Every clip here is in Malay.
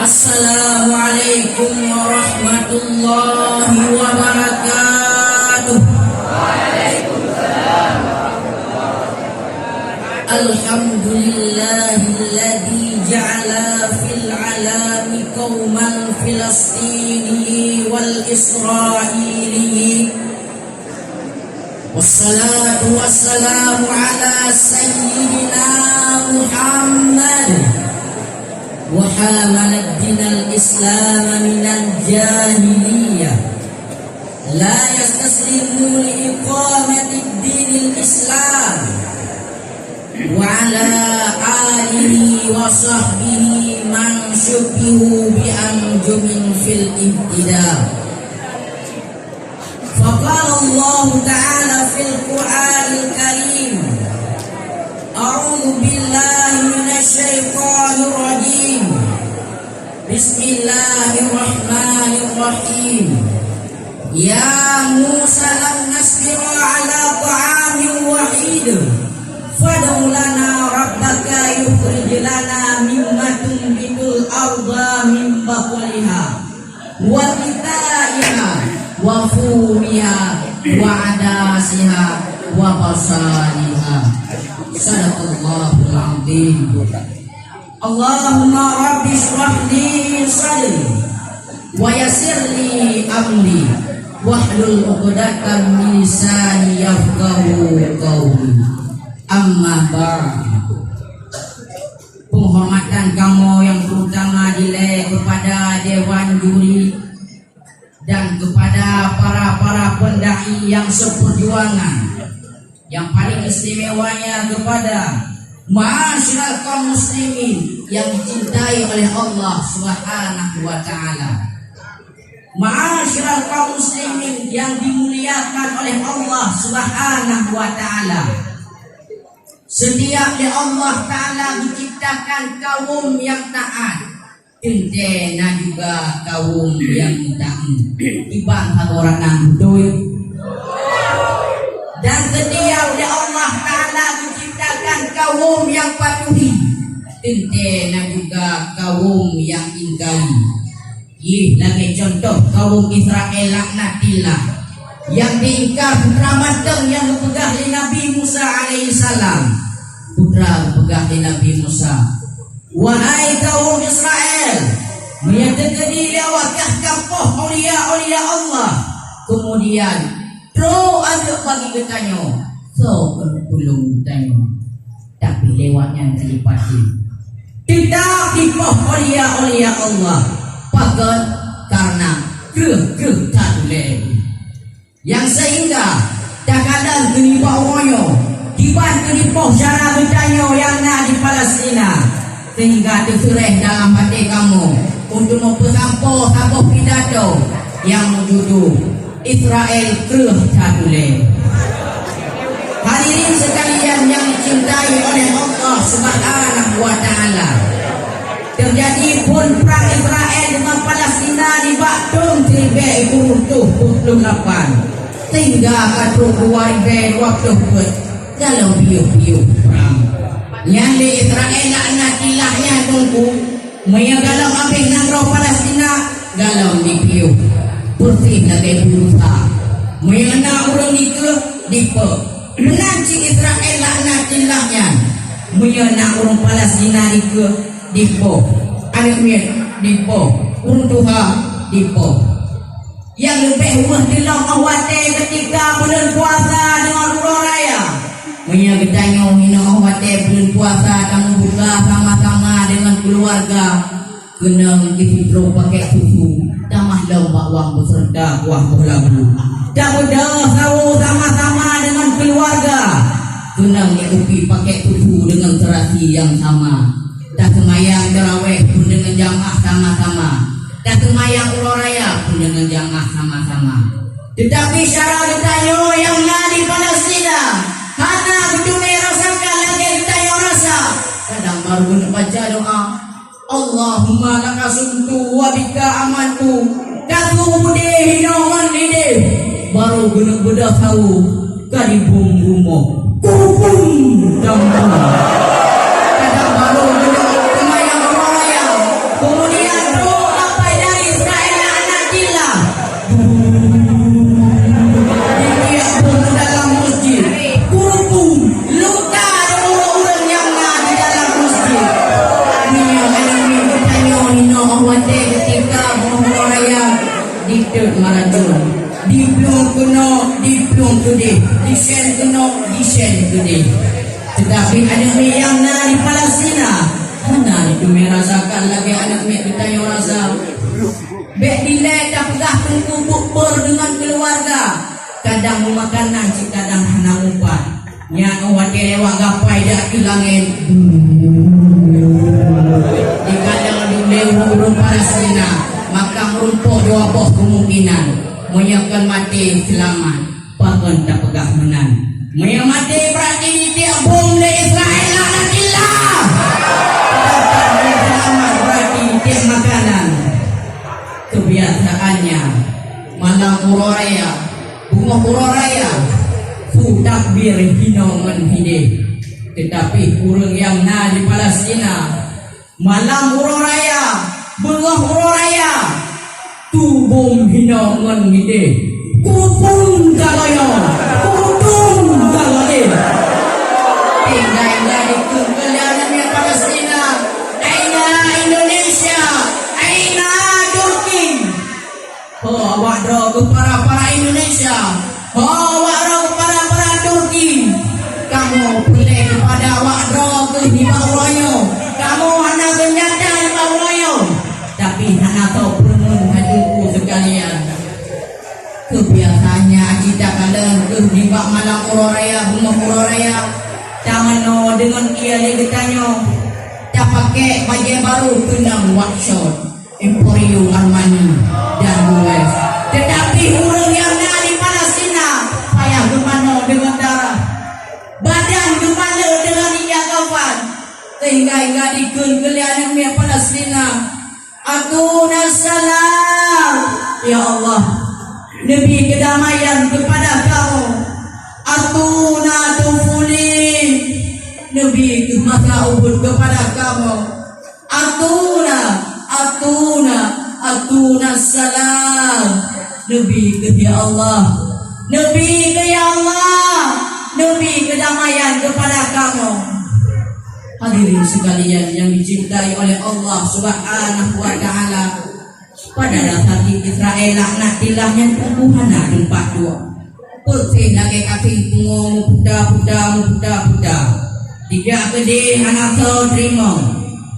Assalamualaikum warahmatullahi wabarakatuh. Waalaikumsalam. Alhamdulillahilladzi ja'ala fil alami qauman filastini wal israili. Wassalatu wassalamu ala sayyidina Muhammad wa hamalad dinal islam minal jahiliyah la yastaslimu li iqamati dinil islam wa ala alihi wa sahbihi man syubihu bi anjumin fil ibtida. Faqala Allah ta'ala fil Qur'anil Karim, a'udzu billahi minasy syaithanir rajim. Bismillahirrahmanirrahim. Ya Musa lan nasbiru ala ta'amin wahid fad'u lana rabbaka yukhrij lana mimma tunbitul arda min baqliha wa qithaiha wa fumiha wa adasiha wa basaliha. Sadaqallahul azim. Allahumma rabbi shrah li sadri wa yassir li amri wahlul 'uqdatam min lisani yafqahu qawli. Amma ba'd. Penghormatan kamu yang terutama dilai kepada Dewan Juri dan kepada para pendai yang seperjuangan, yang paling istimewanya kepada ma'asyiral kaum muslimin yang dicintai oleh Allah Subhanahu wa taala. Ma'asyiral kaum muslimin yang dimuliakan oleh Allah Subhanahu wa taala. Setiap di Allah taala diciptakan kaum yang taat, tentena juga kaum yang taat. Ibang orang yang betul. Dan setiap di Allah taala diciptakan kaum yang patuhi, tentena juga kaum yang ingkari. Lagi contoh kaum Israel laknatillah yang diingkar putra matang yang berpegang di Nabi Musa alaihissalam. Putra berpegang di Nabi Musa. Wahai kaum Israel, menyatakan diri awakah kapoh aulia Allah. Kemudian terus ada bagi bertanya, so tolong bertanya, tapi lewatnya terlipati tidak dipoh aulia Allah. Pakat karena gerh tak boleh, yang sehingga tak kadang kenipa oyo dibantu dipoh cara bertanya yang nak di Palestina, sehingga terserah dalam hati kamu untuk mempersampah sebuah pidato yang menjudul Israel gerh tak boleh. Hadirin sekalian yang dicintai oleh Allah Subhanahu wa taala, terjadi pun perang Israel dengan Palestina di Baktung 1948 sehingga akan berwarga waktu dalam biuk-biuk perang. Yang di Israel laknatilahnya tunggu mengalam habis nangro Palestina galau di biuk bersih lagi berusaha mengena orang itu dipe menanci Israel laknatilahnya mengena orang Palestina itu dipo alimir dipo uruntuha dipo. Yang lebih wahdilah awate ketika bulan puasa dengan bulan raya menyagetanya hina awate bulan puasa kamu buka sama-sama dengan keluarga kena difitro pakai susu tamah lembak wang beserta kuah bola bulu tak mudah tahu sama-sama dengan keluarga kena diupi pakai susu dengan terasi yang sama. Tak semayang tarawih pun dengan jamaah sama-sama. Tak semayang ular raya pun dengan jamaah sama-sama. Tetapi syarah bertanya yang di Palestina, hana berjumpa rasakan lagi bertanya rasa. Kadang baru nak baca doa, Allahumma laka suntu wa bika amantu. Katu budih hinawan lidih. Baru guna bedah tahu kadibung gumoh. Kubung dambang. Kadang baru guna kemayang raya. Kemudian Tud marajun. Diplom kuno, diplom today. Disen kuno, disen today. Tetapi ada yang di Palestina. Mana itu merasakan lagi anak kita yang rasa. Bek dilek tak pegah tunggu bukber dengan keluarga. Kadang makanan, kadang hana umpan. Yang awak lewat gapai dah hilangin. Di kadang di burung Palestina. Maka merumpuk dua boh kemungkinan. Menyiapkan mati selamat. Bahkan tak pegah menang. Menyiap mati berarti dia bom di Israel laknatullah. Selamat berarti dia makanan. Kebiasaannya malam uroraya, bunga uroraya, takbir hinongan hide. Tetapi urang yang na di Palestina malam uroraya, bunga uroraya, tubum hinongan hide. Kupung galoyo, kupung galoyo. Tinggal di kekelianan yang Palestina, aina Indonesia, aina Turki. Oh, awak ke para Indonesia. Oh, awak ke para Turki. Kamu pilih kepada awak ke di bawahnya. Kamu hanya senjata di bawahnya. Tapi hanya tahu penuh hatiku sekalian. Kebiasaannya kita kalian di bak malam uroraya, bunga uroraya. Jangan dengan ia dia bertanya. Tak pakai baju baru kenang workshop. Emporium Armani dan US. Tetapi orang yang ada di Palestina payah kemana dengan darah, badan kemana dengan minyak kafan, sehingga di kelianan minyak Palestina. Aku nasalam ya Allah, Nabi kedamaian kepada kamu. Aku natufuli, Nabi masa ubud kepada kamu. Atuna salam. Nabi ke ya Allah, Nabi ke ya Allah, Nabi kedamaian kepada kamu. Hadirin sekalian yang dicintai oleh Allah Subhanahu wa taala. Pada dasar Israel laknatillah yang Tuhan tempat dua. Putih lagi kaki muda. Tiga gede anak so terima.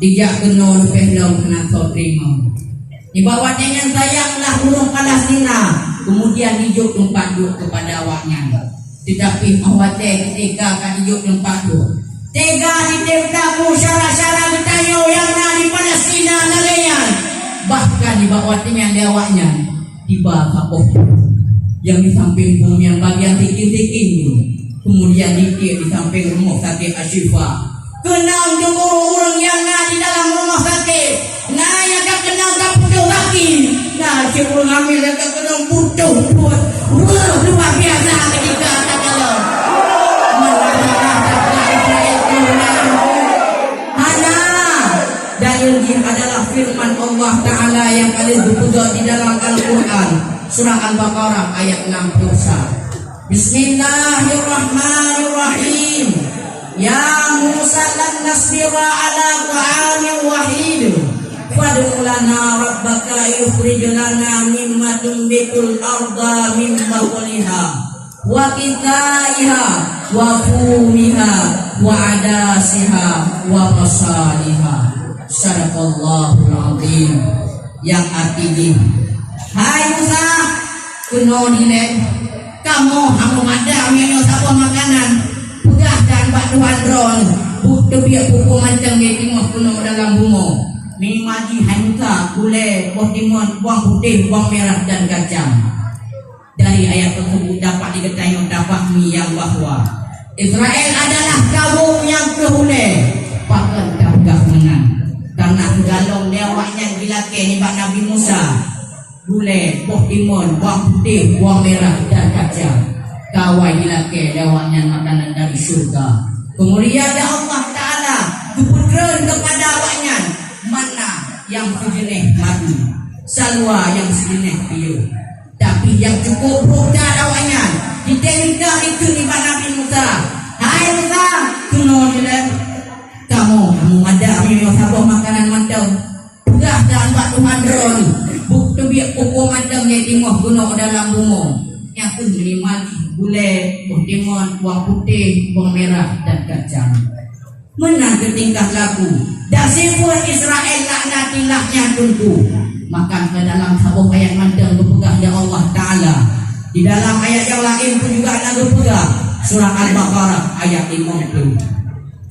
Tiga kenal pendong anak so terima. Di bawahnya yang sayanglah burung Palestina. Kemudian hidup tempat dua kepada awaknya. Tetapi awaknya ketika akan hidup tempat dua. Tega ditebtaku syarat-syarat bertanya yang ada di Palestina nalayan. Bahkan di bawahnya yang awaknya. Tiba kapoh. Yang di samping bumi yang bagian tikin-tikin itu. Kemudian di samping rumah sakit Ashifa. Kenang jumur orang yang ada di dalam rumah sakit. Nah yang tak kenal tak putus lagi. Nah cuma ngambil yang tak kenal putus. Luar biasa ketika tak kalau. Dan ini adalah firman Allah Ta'ala yang kalian berputar di dalam Al-Quran. Surah Al-Baqarah ayat 61. Bismillahirrahmanirrahim. Ya Musa lan nasbira ala ta'amin wahid. Fad'u lana rabbaka yukhrij lana mimma tunbitul arda min baqliha wa qithaiha wa fumiha wa adasiha wa masaliha. Sadaqallahul azim. Yang artinya, hai Musa, kuno dilek kamu hamu madam yang sapa makanan udah dan batuan drone butuh biar buku macam ni tengok kuno dalam bunga mimaji hanka gule potimon buang putih buang merah dan kacang. Dari ayat tersebut dapat diketahui dapat yang bahwa Israel adalah kaum yang kehule bahkan tak menang karena galong lewatnya gilake ni Pak Nabi Musa. Gule, potimon, buang putih, buang merah dan kacang. Kawai dilake lewatnya makanan dari surga. Kemudian Allah Ta'ala keputeran kepada awaknya mana yang sejenis madu, salwa yang sejenis piu. Tapi yang cukup bukan awaknya ditengah itu ni Pak Nabi Musa. Hai Musa, kuno dilek kamu ada yang sabah makanan mantau. Udah dan batu mandron. Bukti biar pokok macam dia tengok gunung dalam bunga. Yang pun mati, gulai, buah timun, buah putih, buah merah dan kacang. Menang ketingkah laku. Dan sifat Israel laknatilahnya tentu. Maka ke dalam sebuah ayat mandang berpegang ya Allah Ta'ala. Di dalam ayat yang lain pun juga ada berpegang. Surah Al-Baqarah ayat 50.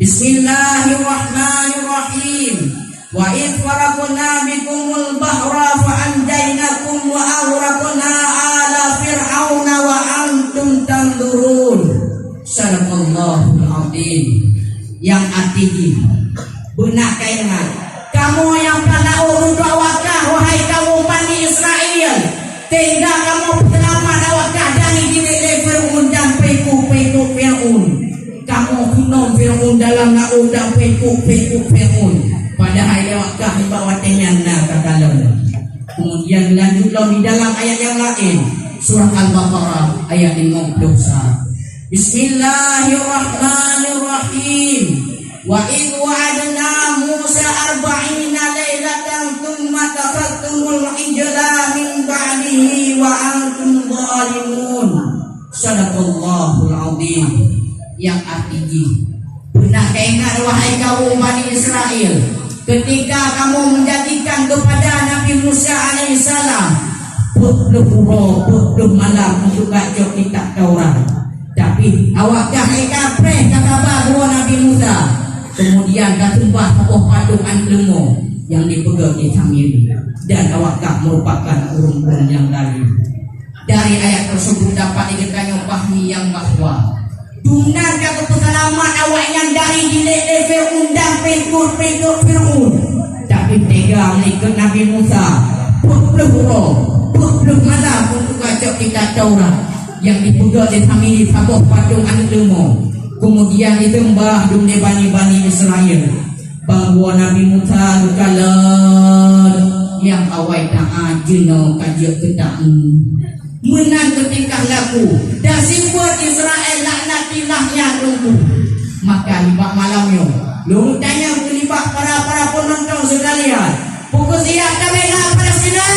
Bismillahirrahmanirrahim. Wa idh faraqna bikumul bahra fa anjaynakum wa aghraqna ala fir'auna wa antum tanzurun. Sadaqallahul azim. Yang artinya benar kainan kamu yang pernah urut awakah wahai kaum Bani Israel, tinggal kamu selamat awakah dari diri Fir'aun dan pekuk-pekuk Fir'aun. Kamu minum Fir'aun dalam laut dan pekuk-pekuk Fir'aun. Padahal awakah di bawah tenyana katalan. Kemudian lanjutlah di dalam ayat yang lain, surah Al-Baqarah ayat 51. Bismillahirrahmanirrahim. Wa idh wa'adna Musa 40 lailatan thumma takhadtumul ijla min ba'dihi wa antum zalimun. Sadaqallahul azim. Yang artinya benar ingat wahai kaum Bani Israel, ketika kamu menjadikan kepada Nabi Musa alaihissalam putluh malam untuk baca kitab Taurat. Tapi awakah kapreh kata bahawa Nabi Musa. Kemudian katumbah tokoh patung anlemo yang dipegang di Samiri. Dan awakah merupakan urun-urun yang lain. Dari ayat tersebut dapat diketahui pahmi yang bahwa dunarkan keselamat awak yang dari dilek Fir'aun dan pengikut Fir'aun. Tapi tega melihat Nabi Musa putluh malam untuk baca kitab Taurat yang dipegang di Samiri tokoh patung anlemo. Kemudian ditembah dunia Bani Israel bahwa Nabi Musa kalah yang awai tak ajena kajak ketang menang ketika laku dan sifat Israel laknatilahnya tunggu. Maka libak malamnya lu tanya kelibak para penonton sekalian, pukul siap kami lah Palestina.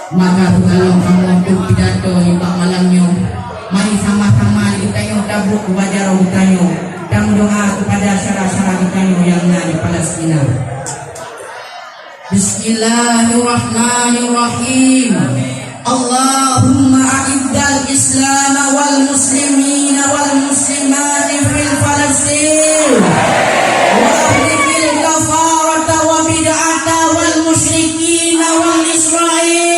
Maka kalau kamu untuk pidato ibak malamnya, mari sama-sama kita yang tabuk kepada kita dan doa kepada syarah-syarah kita yang ada di Palestina. Bismillahirrahmanirrahim. Allahumma a'izzal Islam wal muslimin wal muslimat fil Palestin. Wa ahdil kafarata wa bid'ata wal musyrikin wal Israel.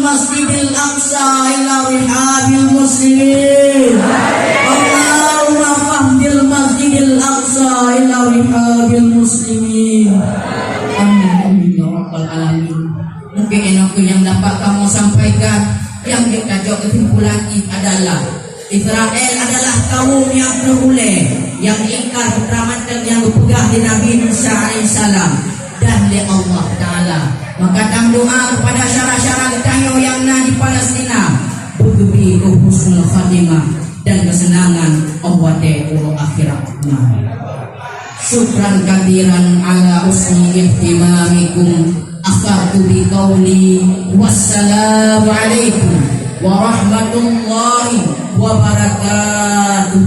Masjidil Aqsa ila rihabil muslimin. Allahumma fahdil Masjidil Aqsa ila rihabil muslimin. Amin ya rabbal alamin. Mungkin aku yang dapat kamu sampaikan yang kita jawab kesimpulan adalah Israel adalah kaum yang beruleh, yang ingkar keselamatan yang dipegang di Nabi Musa alaihissalam dan oleh Allah Ta'ala. Maka dalam doa kepada syarah-syarah kita yang ada di Palestina, bergebi husnul khatimah dan kesenangan Allah Ta'ala akhirat. Syukran katsiran ala husni ihtimamikum. Akhartu bi qawli wassalamu alaikum warahmatullahi wabarakatuh.